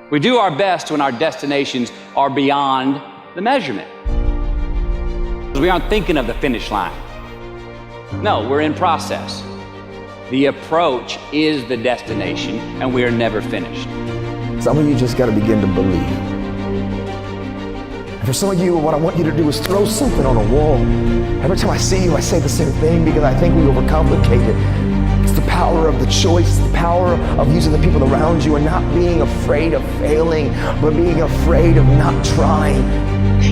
We do our best when our destinations are beyond the measurement. We aren't thinking of the finish line. No, we're in process. The approach is the destination, and we are never finished. Some of you just got to begin to believe. And for some of you, what I want you to do is throw something on a wall. Every time I see you, I say the same thing because I think we overcomplicate it. It's the power of the choice, it's the power of using the people around you and not being afraid of failing, but being afraid of not trying.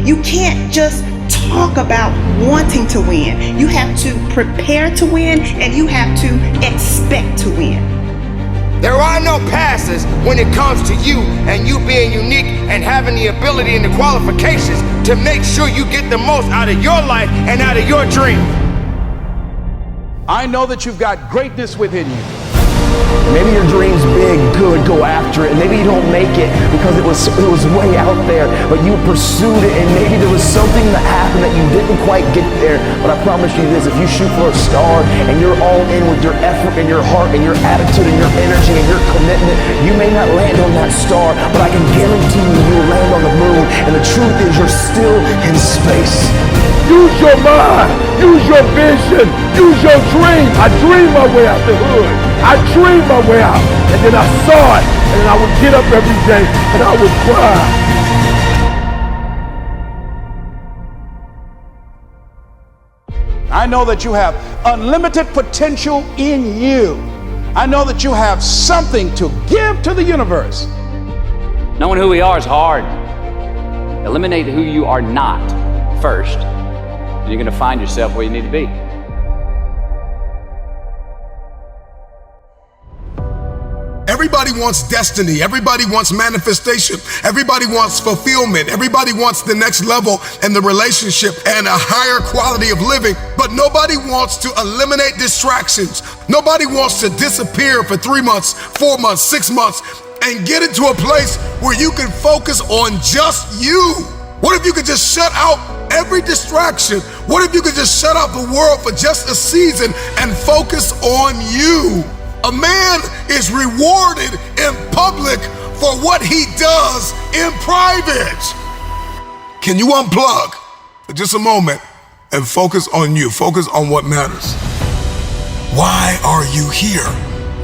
You can't just talk about wanting to win. You have to prepare to win, and you have to expect to win. There are no passes when it comes to you and you being unique and having the ability and the qualifications to make sure you get the most out of your life and out of your dream. I know that you've got greatness within you. Maybe your dream's big, good, go after it. Maybe you don't make it because it was way out there, but you pursued it, and maybe there was something that happened that you didn't quite get there. But I promise you this, if you shoot for a star and you're all in with your effort and your heart and your attitude and your energy and your commitment, you may not land on that star, but I can guarantee you you'll land on the moon. And the truth is you're still in space. Use your mind, use your vision, use your dream. I dreamed my way out the hood. I dreamed my way out, and then I saw it, and then I would get up every day and I would cry. I know that you have unlimited potential in you. I know that you have something to give to the universe. Knowing who we are is hard. Eliminate who you are not first, and you're going to find yourself where you need to be. Everybody wants destiny. Everybody wants manifestation. Everybody wants fulfillment. Everybody wants the next level in the relationship and a higher quality of living. But nobody wants to eliminate distractions. Nobody wants to disappear for 3 months, 4 months, 6 months, and get into a place where you can focus on just you. What if you could just shut out every distraction? What if you could just shut out the world for just a season and focus on you? A man is rewarded in public for what he does in private. Can you unplug for just a moment and focus on you? Focus on what matters. Why are you here?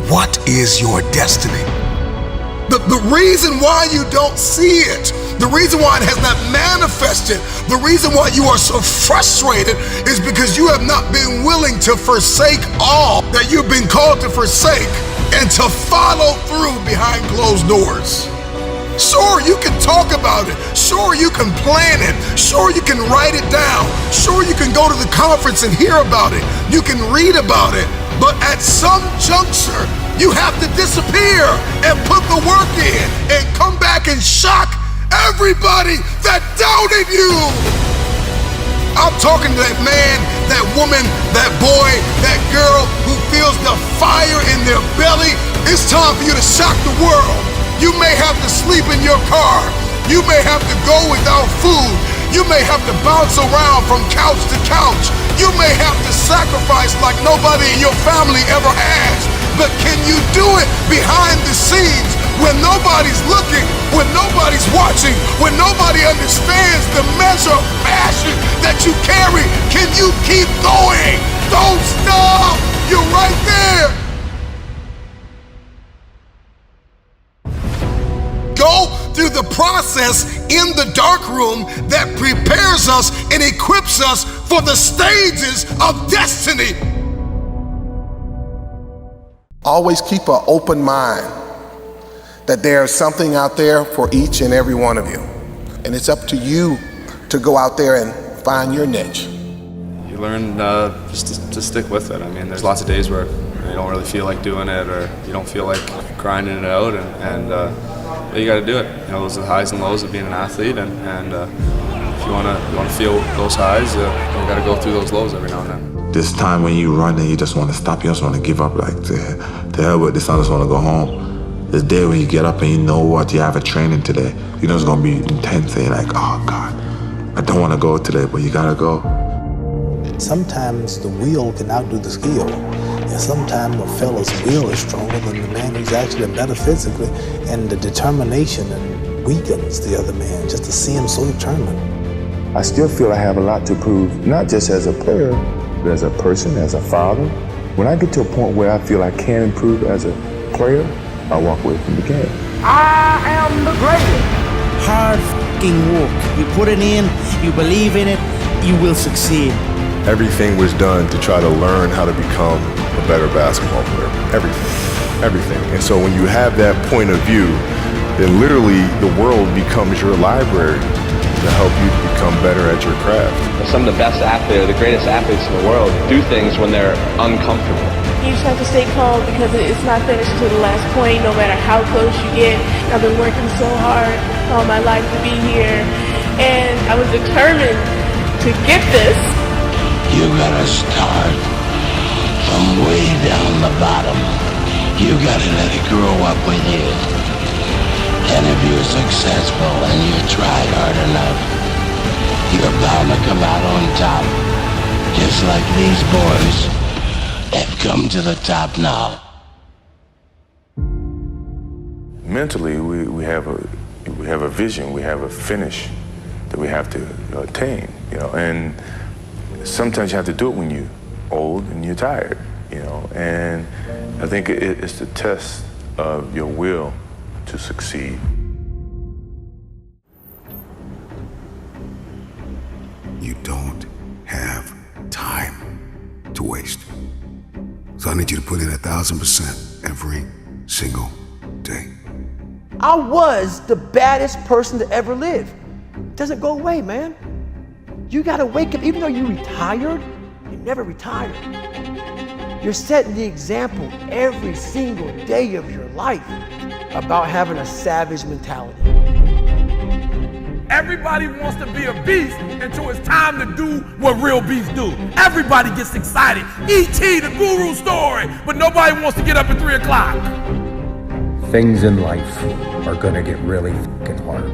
What is your destiny? The reason why you don't see it, the reason why it has not manifested, the reason why you are so frustrated is because you have not been willing to forsake all that you've been called to forsake and to follow through behind closed doors. Sure, you can talk about it. Sure, you can plan it. Sure, you can write it down. Sure, you can go to the conference and hear about it. You can read about it. But at some juncture, you have to disappear and put the work in and come back and shock everybody that doubted you. I'm talking to that man, that woman, that boy, that girl who feels the fire in their belly. It's time for you to shock the world. You may have to sleep in your car. You may have to go without food. You may have to bounce around from couch to couch. You may have to sacrifice like nobody in your family ever has. But can you do it behind the scenes when nobody's looking, when nobody's watching, when nobody understands the measure of passion that you carry? Can you keep going? Don't stop. You're right there. Go through the process in the dark room that prepares us and equips us for the stages of destiny. Always keep an open mind that there's something out there for each and every one of you. And it's up to you to go out there and find your niche. You learn just to stick with it. I mean, there's lots of days where you don't really feel like doing it, or you don't feel like grinding it out, but you got to do it. You know, those are the highs and lows of being an athlete, and if you want to feel those highs, you got to go through those lows every now and then. This time when you run and you just want to stop, you just want to give up, like, to hell with this, I just want to go home. This day when you get up and you know what, you have a training today, you know it's going to be intense, and you're like, oh God, I don't want to go today, but you got to go. Sometimes the will can outdo the skill. And sometimes a fella's will is stronger than the man who's actually better physically, and the determination and weakens the other man just to see him so determined. I still feel I have a lot to prove, not just as a player, but as a person, as a father. When I get to a point where I feel I can improve as a player, I walk away from the game. I am the greatest. Hard f***ing work. You put it in, you believe in it, you will succeed. Everything was done to try to learn how to become a better basketball player. Everything. And so when you have that point of view, then literally the world becomes your library to help you become better at your craft. Some of the best athletes, the greatest athletes in the world, do things when they're uncomfortable. You just have to stay calm because it's not finished to the last point, no matter how close you get. I've been working so hard all my life to be here, and I was determined to get this. You gotta start from way down the bottom. You gotta let it grow up with you. And if you're successful and you try hard enough, you're bound to come out on top. Just like these boys have come to the top now. Mentally, we have a vision, we have a finish that we have to attain, and sometimes you have to do it when you're old and you're tired, and I think it's the test of your will to succeed. You don't have time to waste. So I need you to put in 1,000% every single day. I was the baddest person to ever live. Doesn't go away, man. You gotta wake up, even though you retired, you never retired. You're setting the example every single day of your life about having a savage mentality. Everybody wants to be a beast until it's time to do what real beasts do. Everybody gets excited. E.T., the guru story, but nobody wants to get up at 3 o'clock. Things in life are gonna get really fucking hard,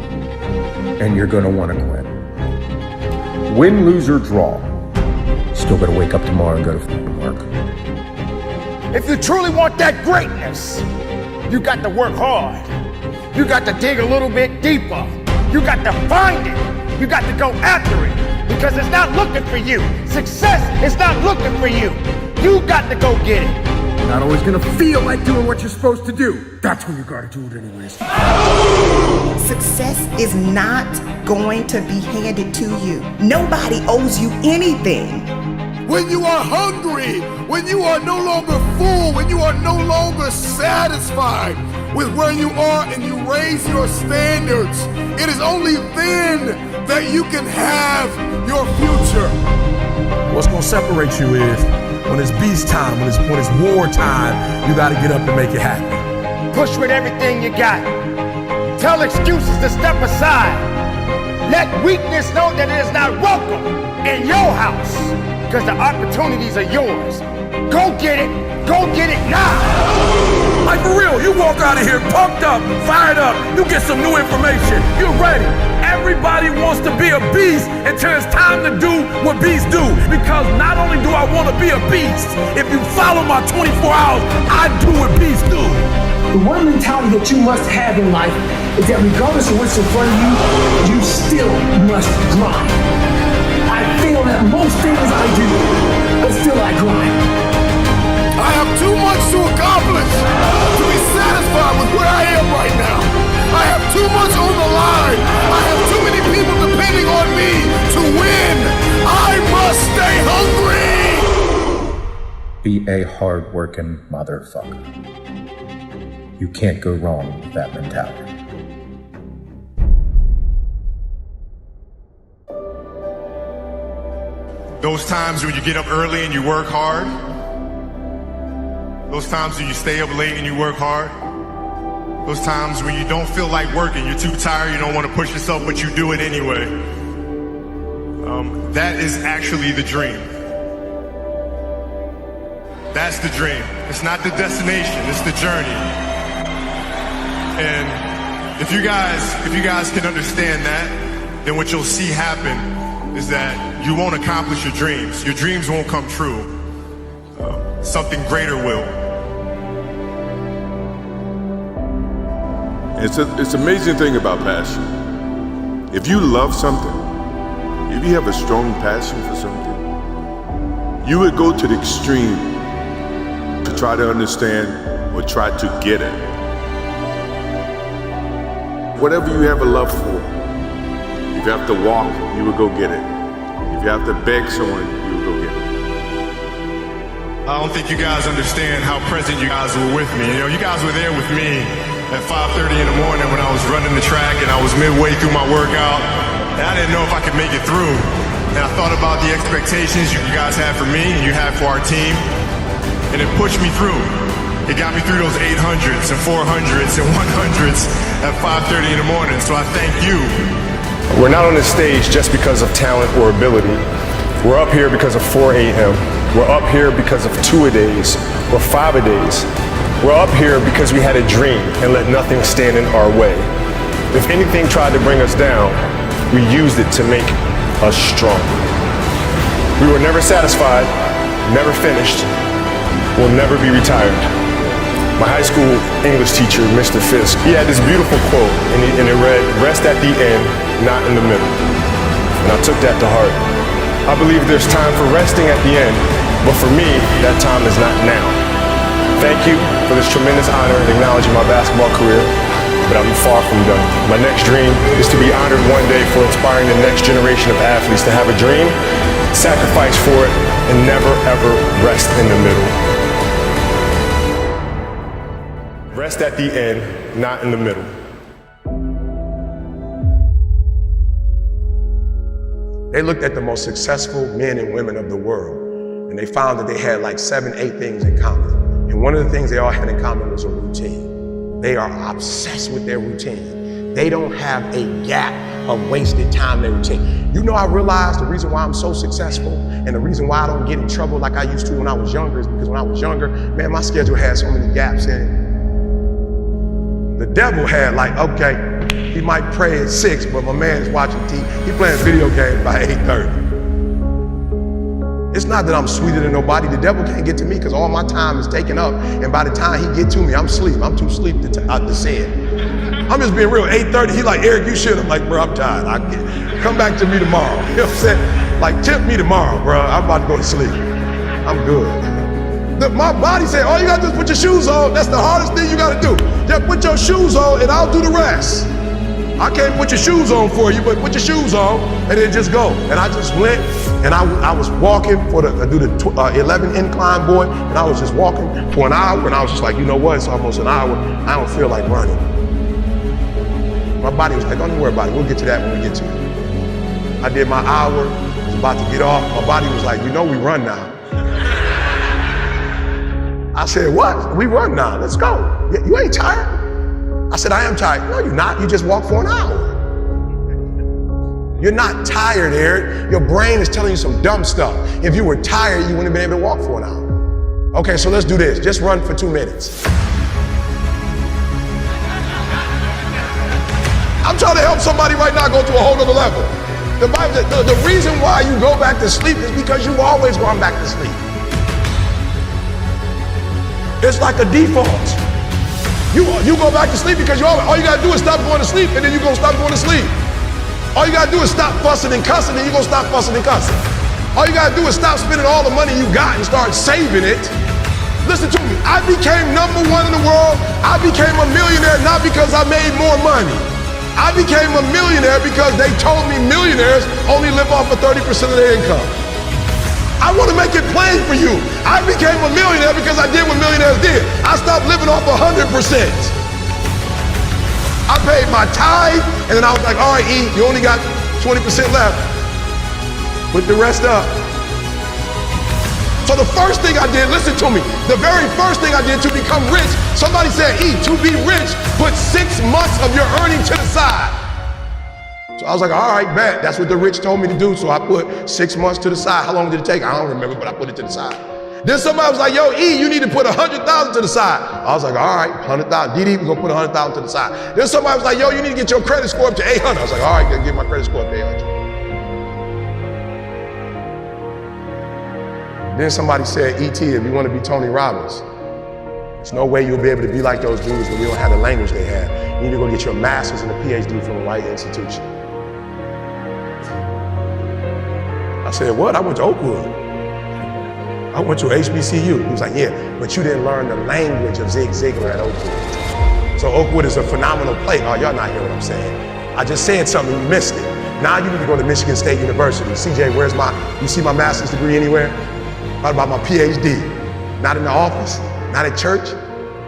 and you're gonna wanna quit. Win, lose, or draw, still gotta wake up tomorrow and go to fucking work. If you truly want that greatness, you got to work hard. You got to dig a little bit deeper. You got to find it. You got to go after it because it's not looking for you. Success is not looking for you. You got to go get it. You're not always gonna feel like doing what you're supposed to do. That's when you gotta do it anyways. Success is not going to be handed to you. Nobody owes you anything. When you are hungry, when you are no longer full, when you are no longer satisfied with where you are and you raise your standards, it is only then that you can have your future. What's gonna separate you is when it's beast time, when it's war time, you gotta get up and make it happen. Push with everything you got. Tell excuses to step aside. Let weakness know that it is not welcome in your house because the opportunities are yours. Go get it. Go get it now. Like for real, you walk out of here pumped up, fired up, you get some new information, you're ready. Everybody wants to be a beast until it's time to do what beasts do. Because not only do I want to be a beast, if you follow my 24 hours, I do what beasts do. The one mentality that you must have in life is that regardless of what's in front of you, you still must grind. I feel that most things I do, but still I grind. I have too much to accomplish to be satisfied with where I am right now. I have too much on the line. I have too many people depending on me to win. I must stay hungry. Be a hard-working motherfucker. You can't go wrong with that mentality. Those times when you get up early and you work hard. Those times when you stay up late and you work hard. Those times when you don't feel like working, you're too tired, you don't want to push yourself, but you do it anyway. That is actually the dream. That's the dream. It's not the destination, it's the journey. And if you guys can understand that, then what you'll see happen is that you won't accomplish your dreams. Your dreams won't come true. something greater will. It's an amazing thing about passion. If you love something, if you have a strong passion for something, you would go to the extreme to try to understand or try to get it. Whatever you have a love for, if you have to walk, you would go get it. If you have to beg someone, you would go get it. I don't think you guys understand how present you guys were with me. You know, you guys were there with me at 5:30 in the morning when I was running the track and I was midway through my workout. And I didn't know if I could make it through. And I thought about the expectations you guys had for me and you had for our team. And it pushed me through. It got me through those 800s and 400s and 100s at 5:30 in the morning. So I thank you. We're not on this stage just because of talent or ability. We're up here because of 4 a.m. We're up here because of 2-a-days or 5-a-days. We're up here because we had a dream and let nothing stand in our way. If anything tried to bring us down, we used it to make us strong. We were never satisfied, never finished, will never be retired. My high school English teacher, Mr. Fisk, he had this beautiful quote, and it read, "Rest at the end, not in the middle." And I took that to heart. I believe there's time for resting at the end, but for me, that time is not now. Thank you for this tremendous honor in acknowledging my basketball career, but I'm far from done. My next dream is to be honored one day for inspiring the next generation of athletes to have a dream, sacrifice for it, and never ever rest in the middle. Rest at the end, not in the middle. They looked at the most successful men and women of the world, and they found that they had like 7, 8 things in common. And one of the things they all had in common was a routine. They are obsessed with their routine. They don't have a gap of wasted time in their routine. You know, I realized the reason why I'm so successful and the reason why I don't get in trouble like I used to when I was younger is because when I was younger, man, my schedule had so many gaps in it. The devil had like, okay, he might pray at 6, but my man is watching TV. He playing video games by 8:30. It's not that I'm sweeter than nobody. The devil can't get to me because all my time is taken up. And by the time he get to me, I'm asleep. I'm too asleep to sin. I'm just being real. 8:30, he like, Eric, you should. I'm like, bro, I'm tired. Come back to me tomorrow. You know what I'm saying? Like, tempt me tomorrow, bro. I'm about to go to sleep. I'm good. My body said, all you gotta do is put your shoes on. That's the hardest thing you gotta do. Just put your shoes on and I'll do the rest. I can't put your shoes on for you, but put your shoes on and then just go. And I just went and I was walking I do the 11 incline, boy, and I was just walking for an hour and I was just like, you know what, it's almost an hour. I don't feel like running. My body was like, don't even worry about it. We'll get to that when we get to it. I did my hour, was about to get off. My body was like, you know we run now. I said, what? We run now, let's go. You ain't tired? I said, I am tired. No, you're not. You just walked for an hour. You're not tired, Eric. Your brain is telling you some dumb stuff. If you were tired, you wouldn't have been able to walk for an hour. Okay, so let's do this. Just run for 2 minutes. I'm trying to help somebody right now go to a whole other level. The Bible says the reason why you go back to sleep is because you've always gone back to sleep. It's like a default. You go back to sleep because all you gotta do is stop going to sleep and then you're gonna stop going to sleep. All you gotta do is stop fussing and cussing and you're gonna stop fussing and cussing. All you gotta do is stop spending all the money you got and start saving it. Listen to me, I became #1 in the world. I became a millionaire not because I made more money. I became a millionaire because they told me millionaires only live off of 30% of their income. I want to make it plain for you. I became a millionaire because I did what millionaires did. I stopped living off 100%. I paid my tithe, and then I was like, all right, E, you only got 20% left. Put the rest up. So the first thing I did, listen to me, the very first thing I did to become rich, somebody said, E, to be rich, put 6 months of your earning to the side. So I was like, all right, bet. That's what the rich told me to do. So I put 6 months to the side. How long did it take? I don't remember, but I put it to the side. Then somebody was like, yo, E, you need to put 100,000 to the side. I was like, all right, 100,000. DD, we're gonna put 100,000 to the side. Then somebody was like, yo, you need to get your credit score up to 800. I was like, all right, gotta get my credit score up to 800. Then somebody said, E.T., if you want to be Tony Robbins, there's no way you'll be able to be like those dudes when you don't have the language they have. You need to go get your master's and a PhD from the right institution. I said, what? I went to Oakwood. I went to HBCU. He was like, yeah, but you didn't learn the language of Zig Ziglar at Oakwood. So Oakwood is a phenomenal place. Oh, y'all not hear what I'm saying. I just said something, you missed it. Now you need to go to Michigan State University. CJ, you see my master's degree anywhere? What about my PhD? Not in the office, not at church.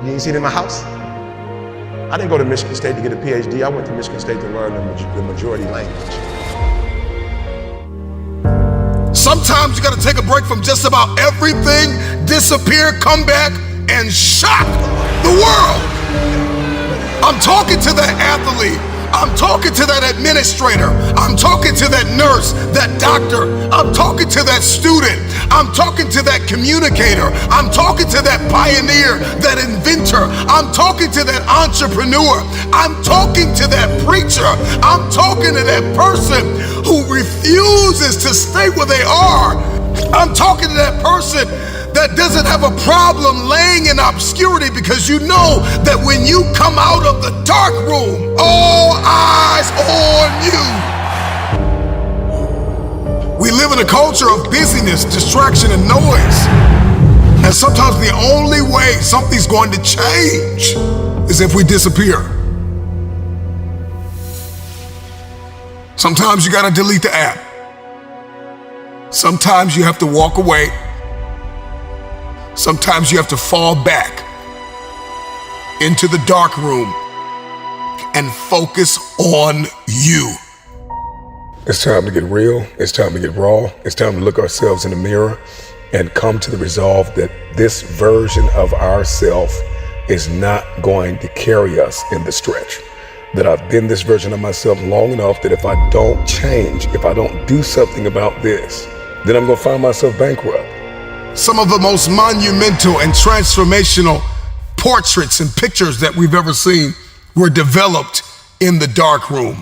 You ain't seen it in my house? I didn't go to Michigan State to get a PhD. I went to Michigan State to learn the majority language. Sometimes you gotta take a break from just about everything, disappear, come back, and shock the world. I'm talking to that athlete. I'm talking to that administrator. I'm talking to that nurse, that doctor. I'm talking to that student. I'm talking to that communicator. I'm talking to that pioneer, that inventor. I'm talking to that entrepreneur. I'm talking to that preacher. I'm talking to that person who refuses to stay where they are. I'm talking to that person that doesn't have a problem laying in obscurity, because you know that when you come out of the dark room, all eyes on you. We live in a culture of busyness, distraction, and noise. And sometimes the only way something's going to change is if we disappear. Sometimes you gotta delete the app. Sometimes you have to walk away. Sometimes you have to fall back into the dark room and focus on you. It's time to get real. It's time to get raw. It's time to look ourselves in the mirror and come to the resolve that this version of ourself is not going to carry us in the stretch. That I've been this version of myself long enough that if I don't change, if I don't do something about this, then I'm gonna find myself bankrupt. Some of the most monumental and transformational portraits and pictures that we've ever seen were developed in the dark room.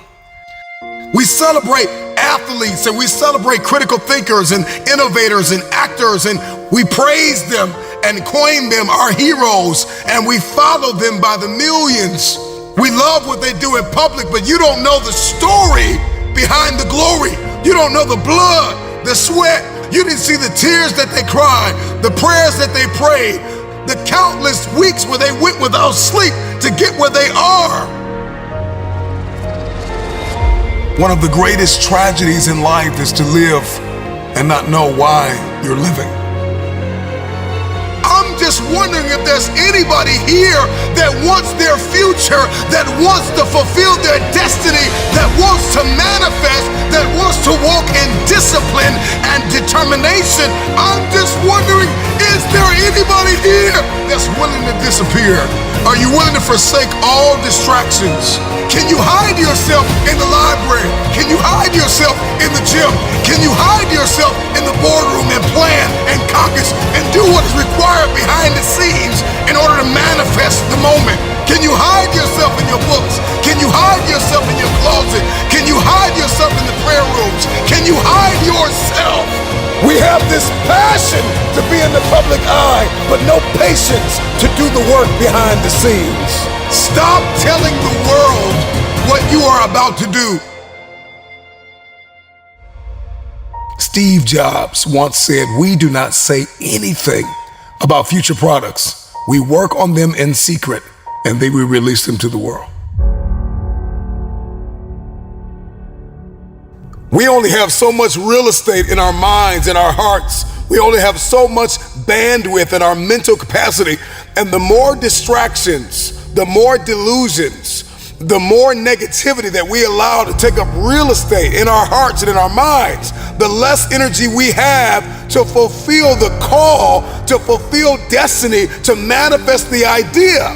We celebrate athletes and we celebrate critical thinkers and innovators and actors, and we praise them and coin them our heroes, and we follow them by the millions. We love what they do in public, but you don't know the story behind the glory. You don't know the blood, the sweat. You didn't see the tears that they cried, the prayers that they prayed, the countless weeks where they went without sleep to get where they are. One of the greatest tragedies in life is to live and not know why you're living. I'm just wondering if there's anybody here that wants their future, that wants to fulfill their destiny, that wants to manifest, that wants to walk in discipline and determination. I'm just wondering, is there anybody here that's willing to disappear? Are you willing to forsake all distractions? Can you hide yourself in the library? Can you hide yourself in the gym? Can you hide yourself in the boardroom and plan and caucus and do what is required behind the scenes in order to manifest the moment? Can you hide yourself in your books? Can you hide yourself in your closet? Can you hide yourself in the prayer rooms? Can you hide yourself? We have this passion to be in the public eye, but no patience to do the work behind the scenes. Stop telling the world what you are about to do. Steve Jobs once said, "We do not say anything about future products. We work on them in secret, and then we release them to the world." We only have so much real estate in our minds and our hearts. We only have so much bandwidth in our mental capacity. And the more distractions, the more delusions, the more negativity that we allow to take up real estate in our hearts and in our minds, the less energy we have to fulfill the call, to fulfill destiny, to manifest the idea.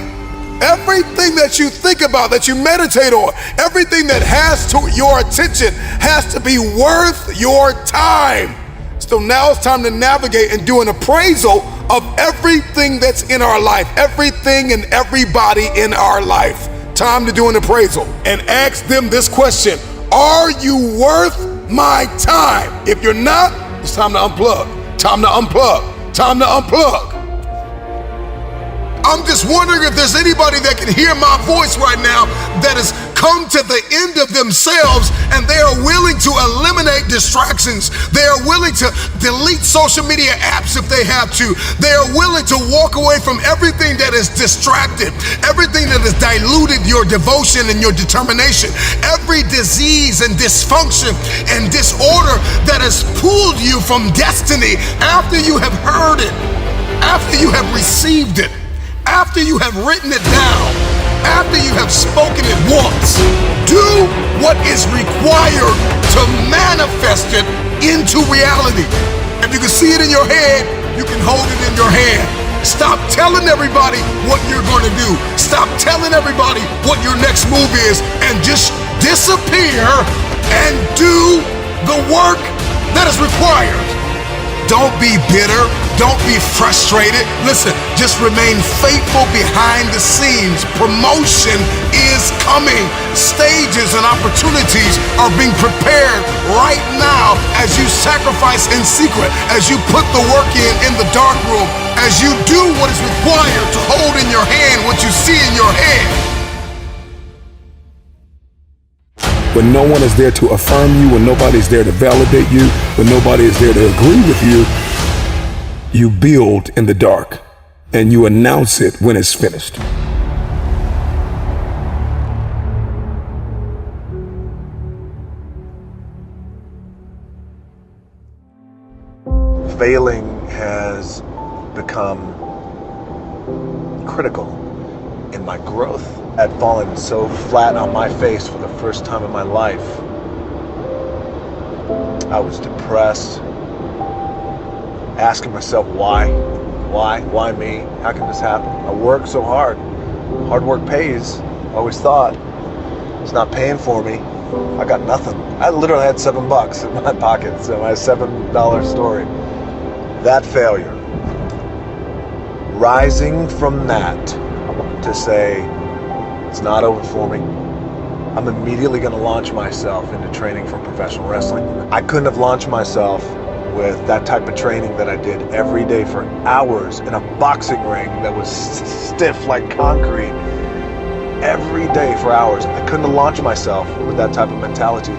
Everything that you think about, that you meditate on, everything that has to your attention has to be worth your time. So now it's time to navigate and do an appraisal of everything that's in our life, everything and everybody in our life. Time to do an appraisal and ask them this question: are you worth my time? If you're not, it's time to unplug. Time to unplug. Time to unplug. I'm just wondering if there's anybody that can hear my voice right now that has come to the end of themselves and they are willing to eliminate distractions. They are willing to delete social media apps if they have to. They are willing to walk away from everything that is distracted, everything that has diluted your devotion and your determination, every disease and dysfunction and disorder that has pulled you from destiny after you have heard it, after you have received it, after you have written it down, after you have spoken it once. Do what is required to manifest it into reality. If you can see it in your head, you can hold it in your hand. Stop telling everybody what you're going to do. Stop telling everybody what your next move is, and just disappear and do the work that is required. Don't be bitter. Don't be frustrated. Listen, just remain faithful behind the scenes. Promotion is coming. Stages and opportunities are being prepared right now as you sacrifice in secret, as you put the work in the dark room, as you do what is required to hold in your hand what you see in your head. When no one is there to affirm you, when nobody's there to validate you, when nobody is there to agree with you, you build in the dark and you announce it when it's finished. Failing has become critical in my growth. I'd fallen so flat on my face for the first time in my life. I was depressed, asking myself why me? How can this happen? I work so hard. Hard work pays. I always thought. It's not paying for me. I got nothing. I literally had $7 in my pocket, so my $7 story. That failure. Rising from that to say, it's not over for me. I'm immediately going to launch myself into training for professional wrestling. I couldn't have launched myself with that type of training that I did every day for hours in a boxing ring that was stiff like concrete. Every day for hours. I couldn't have launched myself with that type of mentality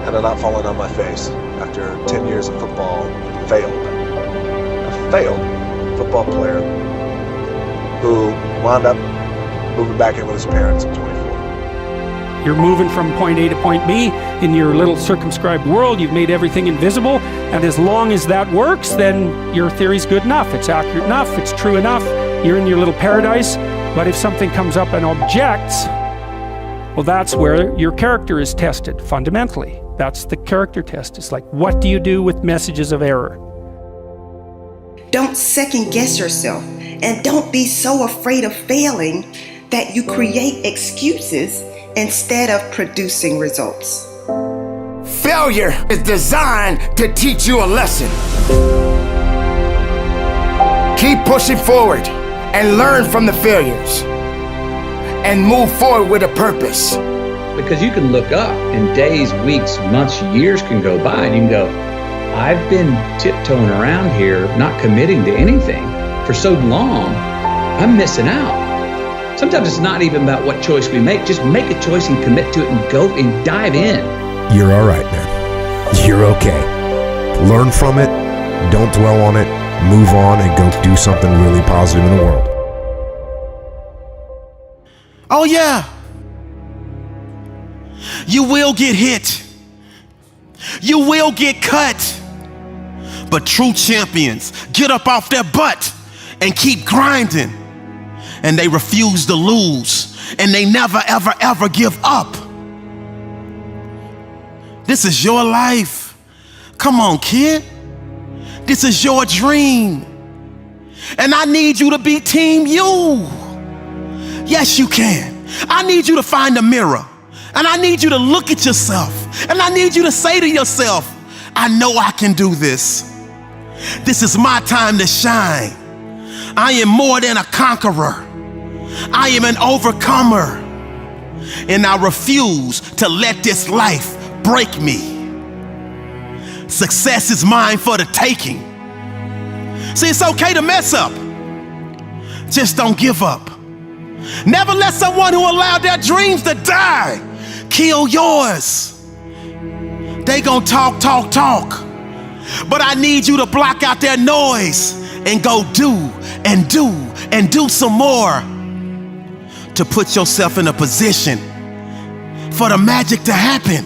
had I not fallen on my face after 10 years of football. Failed. A failed football player who wound up moving back in with his parents at 24. You're moving from point A to point B in your little circumscribed world. You've made everything invisible. And as long as that works, then your theory's good enough. It's accurate enough. It's true enough. You're in your little paradise. But if something comes up and objects, well, that's where your character is tested fundamentally. That's the character test. It's like, what do you do with messages of error? Don't second guess yourself, and don't be so afraid of failing that you create excuses instead of producing results. Failure is designed to teach you a lesson. Keep pushing forward and learn from the failures and move forward with a purpose. Because you can look up and days, weeks, months, years can go by and you can go, I've been tiptoeing around here, not committing to anything for so long, I'm missing out. Sometimes it's not even about what choice we make. Just make a choice and commit to it and go and dive in. You're all right, man. You're okay. Learn from it, don't dwell on it, move on and go do something really positive in the world. Oh yeah. You will get hit. You will get cut. But true champions get up off their butt and keep grinding. And they refuse to lose. And they never, ever, ever give up. This is your life. Come on, kid. This is your dream. And I need you to be Team You. Yes, you can. I need you to find a mirror. And I need you to look at yourself. And I need you to say to yourself, I know I can do this. This is my time to shine. I am more than a conqueror. I am an overcomer. And I refuse to let this life break me. Success is mine for the taking. See, it's okay to mess up. Just don't give up. Never let someone who allowed their dreams to die kill yours. They gon' talk. But I need you to block out their noise and go do some more to put yourself in a position for the magic to happen.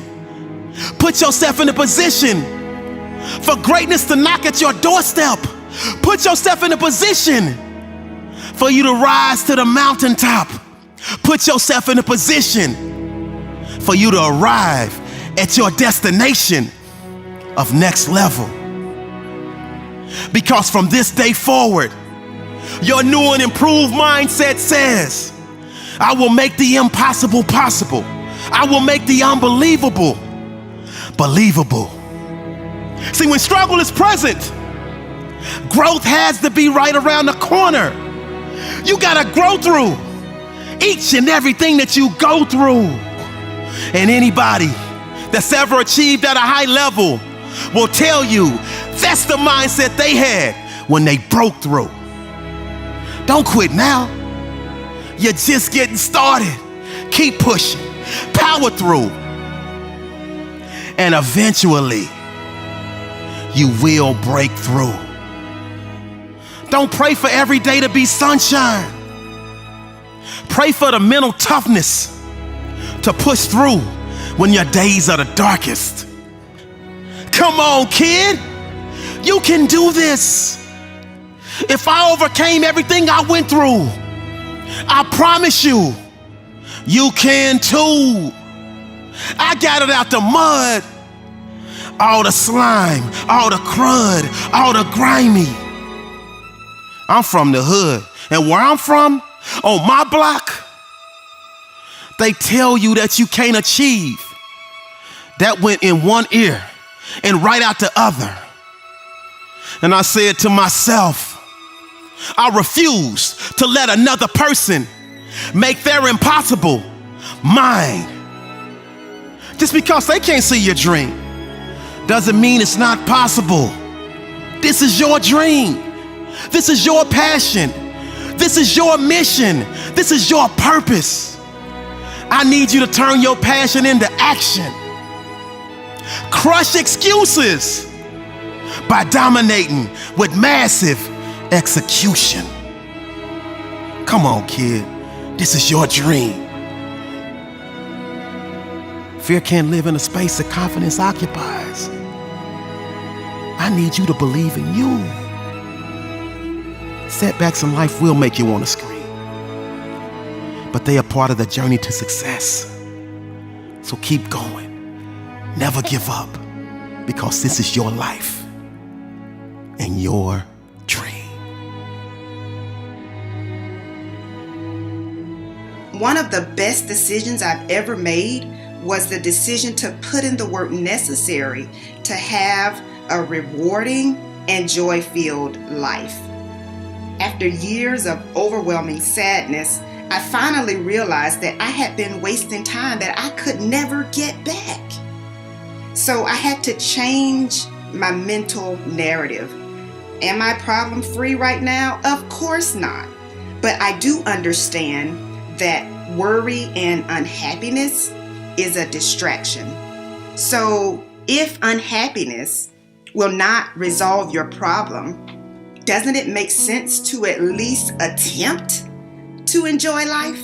Put yourself in a position for greatness to knock at your doorstep. Put yourself in a position for you to rise to the mountaintop. Put yourself in a position for you to arrive at your destination of next level. Because from this day forward, your new and improved mindset says, I will make the impossible possible. I will make the unbelievable believable. See, when struggle is present, growth has to be right around the corner. You gotta grow through each and everything that you go through. And anybody that's ever achieved at a high level will tell you that's the mindset they had when they broke through. Don't quit now. You're just getting started. Keep pushing, power through, and eventually you will break through. Don't pray for every day to be sunshine. Pray for the mental toughness to push through when your days are the darkest. Come on, kid. You can do this. If I overcame everything I went through, I promise you, you can too. I got it out the mud, all the slime, all the crud, all the grimy. I'm from the hood, and where I'm from, on my block, they tell you that you can't achieve. That went in one ear and right out the other. And I said to myself, I refuse to let another person make their impossible mine. Just because they can't see your dream doesn't mean it's not possible. This is your dream. This is your passion. This is your mission. This is your purpose. I need you to turn your passion into action. Crush excuses by dominating with massive execution. Come on, kid. This is your dream. Fear can't live in a space that confidence occupies. I need you to believe in you. Setbacks in life will make you want to scream, but they are part of the journey to success. So keep going. Never give up, because this is your life and your dream. One of the best decisions I've ever made was the decision to put in the work necessary to have a rewarding and joy-filled life. After years of overwhelming sadness, I finally realized that I had been wasting time that I could never get back. So I had to change my mental narrative. Am I problem-free right now? Of course not. But I do understand that worry and unhappiness is a distraction. So if unhappiness will not resolve your problem, doesn't it make sense to at least attempt to enjoy life?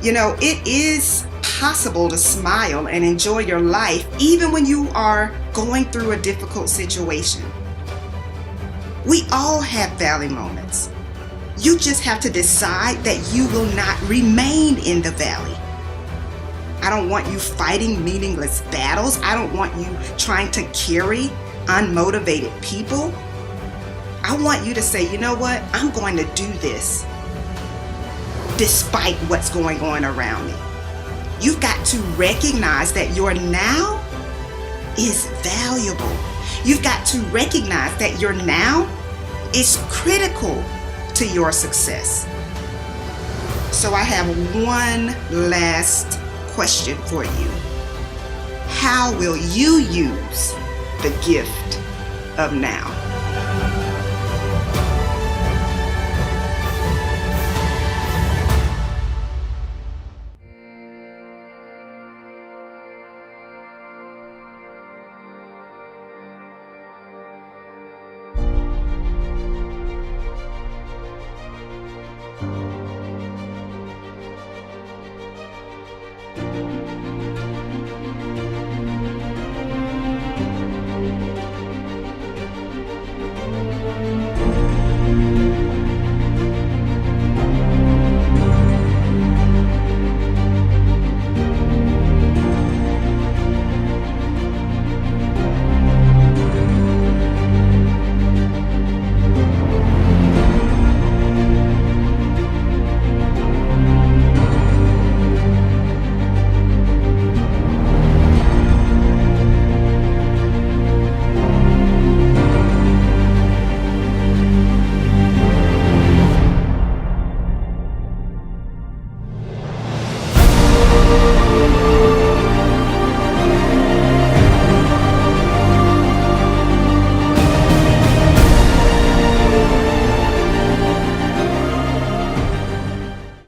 You know, it is possible to smile and enjoy your life even when you are going through a difficult situation. We all have valley moments. You just have to decide that you will not remain in the valley. I don't want you fighting meaningless battles. I don't want you trying to carry unmotivated people. I want you to say, you know what? I'm going to do this despite what's going on around me. You've got to recognize that your now is valuable. You've got to recognize that your now is critical to your success. So I have one last question for you. How will you use the gift of now? you.